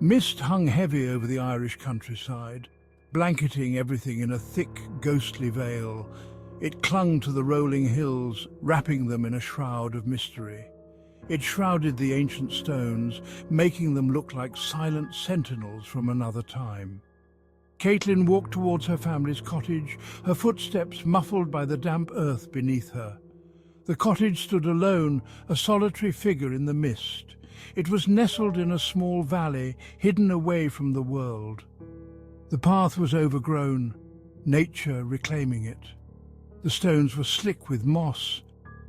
Mist hung heavy over the Irish countryside, blanketing everything in a thick, ghostly veil. It clung to the rolling hills, wrapping them in a shroud of mystery. It shrouded the ancient stones, making them look like silent sentinels from another time. Caitlin walked towards her family's cottage, her footsteps muffled by the damp earth beneath her. The cottage stood alone, a solitary figure in the mist. It was nestled in a small valley, hidden away from the world. The path was overgrown, nature reclaiming it. The stones were slick with moss,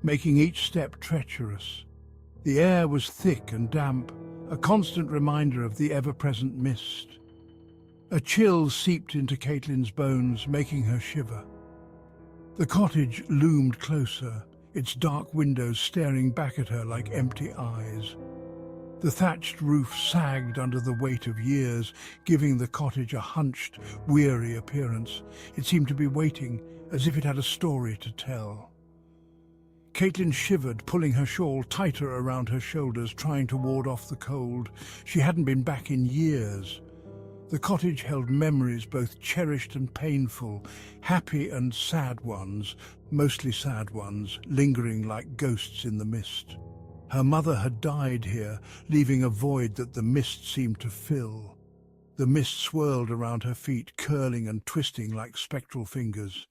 making each step treacherous. The air was thick and damp, a constant reminder of the ever-present mist. A chill seeped into Caitlin's bones, making her shiver. The cottage loomed closer, its dark windows staring back at her like empty eyes. The thatched roof sagged under the weight of years, giving the cottage a hunched, weary appearance. It seemed to be waiting, as if it had a story to tell. Caitlin shivered, pulling her shawl tighter around her shoulders, trying to ward off the cold. She hadn't been back in years. The cottage held memories, both cherished and painful, happy and sad ones, mostly sad ones, lingering like ghosts in the mist. Her mother had died here, leaving a void that the mist seemed to fill. The mist swirled around her feet, curling and twisting like spectral fingers.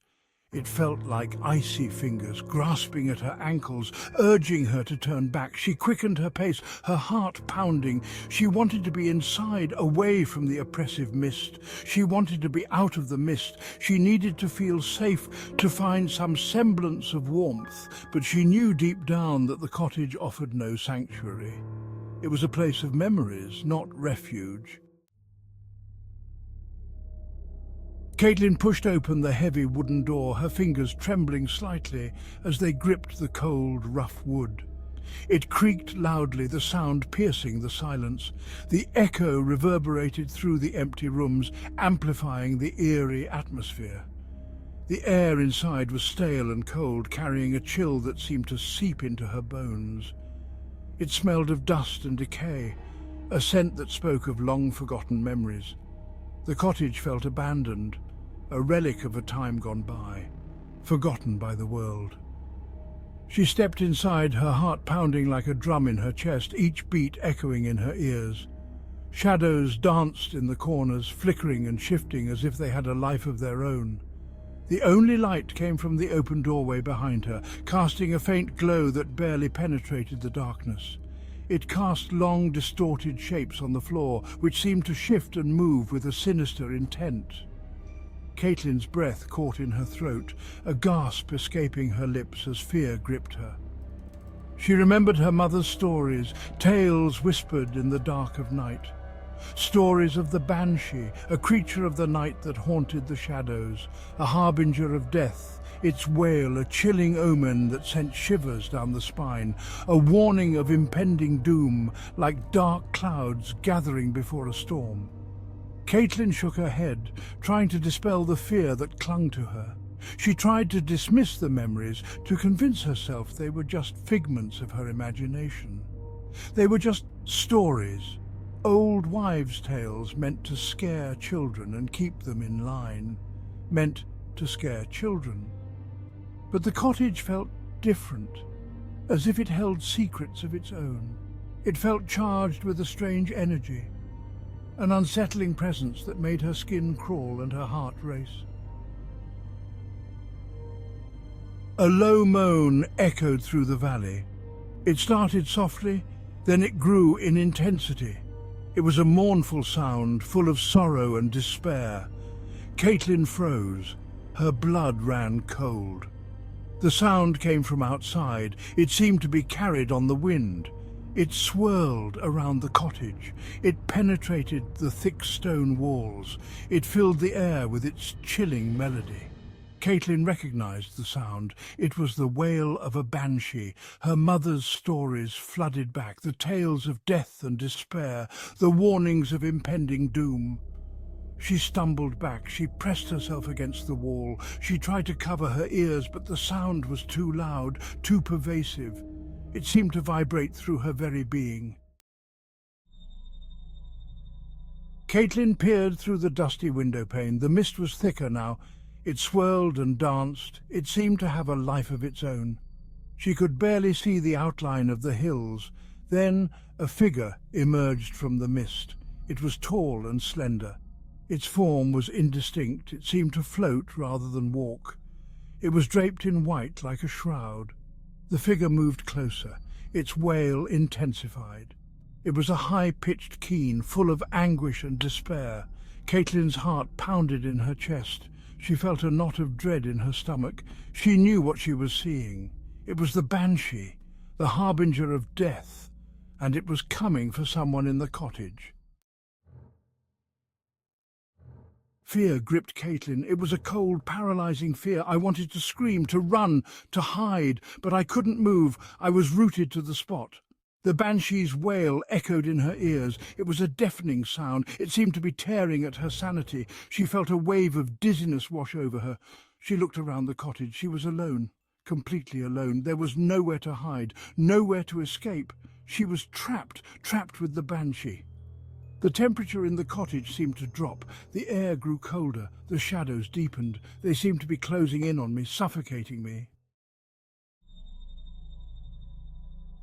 It felt like icy fingers grasping at her ankles, urging her to turn back. She quickened her pace, her heart pounding. She wanted to be inside, away from the oppressive mist. She wanted to be out of the mist. She needed to feel safe, to find some semblance of warmth, but she knew deep down that the cottage offered no sanctuary. It was a place of memories, not refuge. Caitlin pushed open the heavy wooden door, her fingers trembling slightly as they gripped the cold, rough wood. It creaked loudly, the sound piercing the silence. The echo reverberated through the empty rooms, amplifying the eerie atmosphere. The air inside was stale and cold, carrying a chill that seemed to seep into her bones. It smelled of dust and decay, a scent that spoke of long-forgotten memories. The cottage felt abandoned, a relic of a time gone by, forgotten by the world. She stepped inside, her heart pounding like a drum in her chest, each beat echoing in her ears. Shadows danced in the corners, flickering and shifting as if they had a life of their own. The only light came from the open doorway behind her, casting a faint glow that barely penetrated the darkness. It cast long, distorted shapes on the floor, which seemed to shift and move with a sinister intent. Caitlin's breath caught in her throat, a gasp escaping her lips as fear gripped her. She remembered her mother's stories, tales whispered in the dark of night. Stories of the Banshee, a creature of the night that haunted the shadows, a harbinger of death, its wail a chilling omen that sent shivers down the spine, a warning of impending doom, like dark clouds gathering before a storm. Caitlin shook her head, trying to dispel the fear that clung to her. She tried to dismiss the memories, to convince herself they were just figments of her imagination. They were just stories, old wives' tales meant to scare children and keep them in line, meant to scare children. But the cottage felt different, as if it held secrets of its own. It felt charged with a strange energy, an unsettling presence that made her skin crawl and her heart race. A low moan echoed through the valley. It started softly, then it grew in intensity. It was a mournful sound, full of sorrow and despair. Caitlin froze. Her blood ran cold. The sound came from outside. It seemed to be carried on the wind. It swirled around the cottage. It penetrated the thick stone walls. It filled the air with its chilling melody. Caitlin recognized the sound. It was the wail of a banshee. Her mother's stories flooded back, the tales of death and despair, the warnings of impending doom. She stumbled back. She pressed herself against the wall. She tried to cover her ears, but the sound was too loud, too pervasive. It seemed to vibrate through her very being. Caitlin peered through the dusty window pane. The mist was thicker now. It swirled and danced. It seemed to have a life of its own. She could barely see the outline of the hills. Then a figure emerged from the mist. It was tall and slender. Its form was indistinct. It seemed to float rather than walk. It was draped in white like a shroud. The figure moved closer. Its wail intensified. It was a high-pitched keen, full of anguish and despair. Caitlin's heart pounded in her chest. She felt a knot of dread in her stomach. She knew what she was seeing. It was the Banshee, the harbinger of death, and it was coming for someone in the cottage. Fear gripped Caitlin. It was a cold, paralyzing fear. I wanted to scream, to run, to hide, but I couldn't move. I was rooted to the spot. The Banshee's wail echoed in her ears. It was a deafening sound. It seemed to be tearing at her sanity. She felt a wave of dizziness wash over her. She looked around the cottage. She was alone, completely alone. There was nowhere to hide, nowhere to escape. She was trapped with the Banshee. The temperature in the cottage seemed to drop. The air grew colder. The shadows deepened. They seemed to be closing in on me, suffocating me.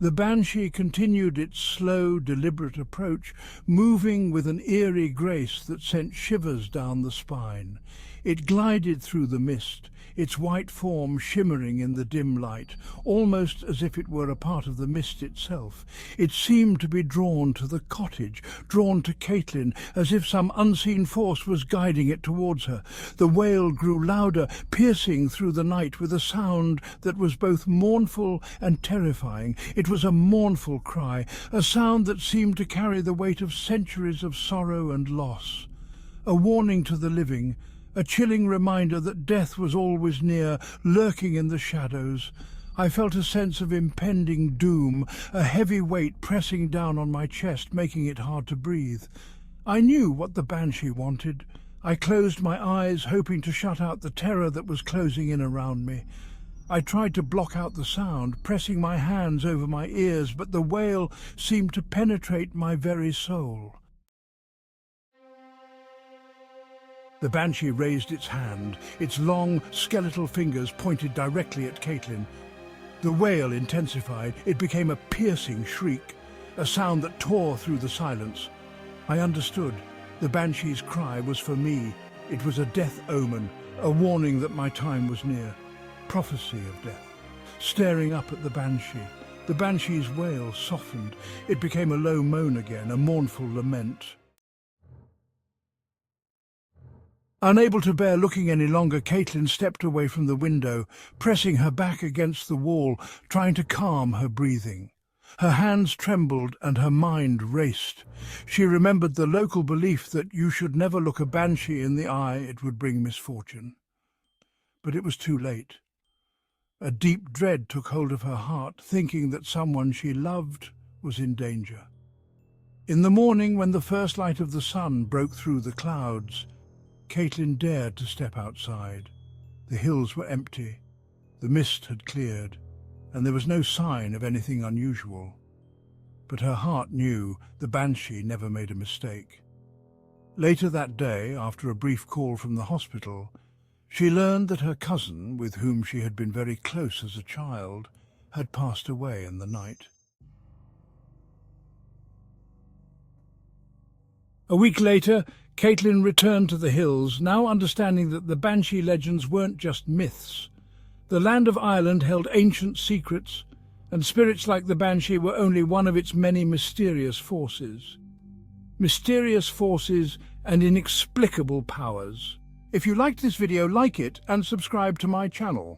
The Banshee continued its slow, deliberate approach, moving with an eerie grace that sent shivers down the spine. It glided through the mist, its white form shimmering in the dim light, almost as if it were a part of the mist itself. It seemed to be drawn to the cottage, drawn to Caitlin, as if some unseen force was guiding it towards her. The wail grew louder, piercing through the night with a sound that was both mournful and terrifying. It was a mournful cry, a sound that seemed to carry the weight of centuries of sorrow and loss. A warning to the living, a chilling reminder that death was always near, lurking in the shadows. I felt a sense of impending doom, a heavy weight pressing down on my chest, making it hard to breathe. I knew what the Banshee wanted. I closed my eyes, hoping to shut out the terror that was closing in around me. I tried to block out the sound, pressing my hands over my ears, but the wail seemed to penetrate my very soul. The Banshee raised its hand. Its long, skeletal fingers pointed directly at Caitlin. The wail intensified. It became a piercing shriek, a sound that tore through the silence. I understood. The Banshee's cry was for me. It was a death omen, a warning that my time was near. Prophecy of death. Staring up at the Banshee's wail softened. It became a low moan again, a mournful lament. Unable to bear looking any longer, Caitlin stepped away from the window, pressing her back against the wall, trying to calm her breathing. Her hands trembled and her mind raced. She remembered the local belief that you should never look a Banshee in the eye, it would bring misfortune. But it was too late. A deep dread took hold of her heart, thinking that someone she loved was in danger. In the morning, when the first light of the sun broke through the clouds, Caitlin dared to step outside. The hills were empty, the mist had cleared, and there was no sign of anything unusual. But her heart knew the Banshee never made a mistake. Later that day, after a brief call from the hospital, she learned that her cousin, with whom she had been very close as a child, had passed away in the night. A week later, Caitlin returned to the hills, now understanding that the Banshee legends weren't just myths. The land of Ireland held ancient secrets, and spirits like the Banshee were only one of its many mysterious forces. Mysterious forces and inexplicable powers. If you liked this video, like it and subscribe to my channel.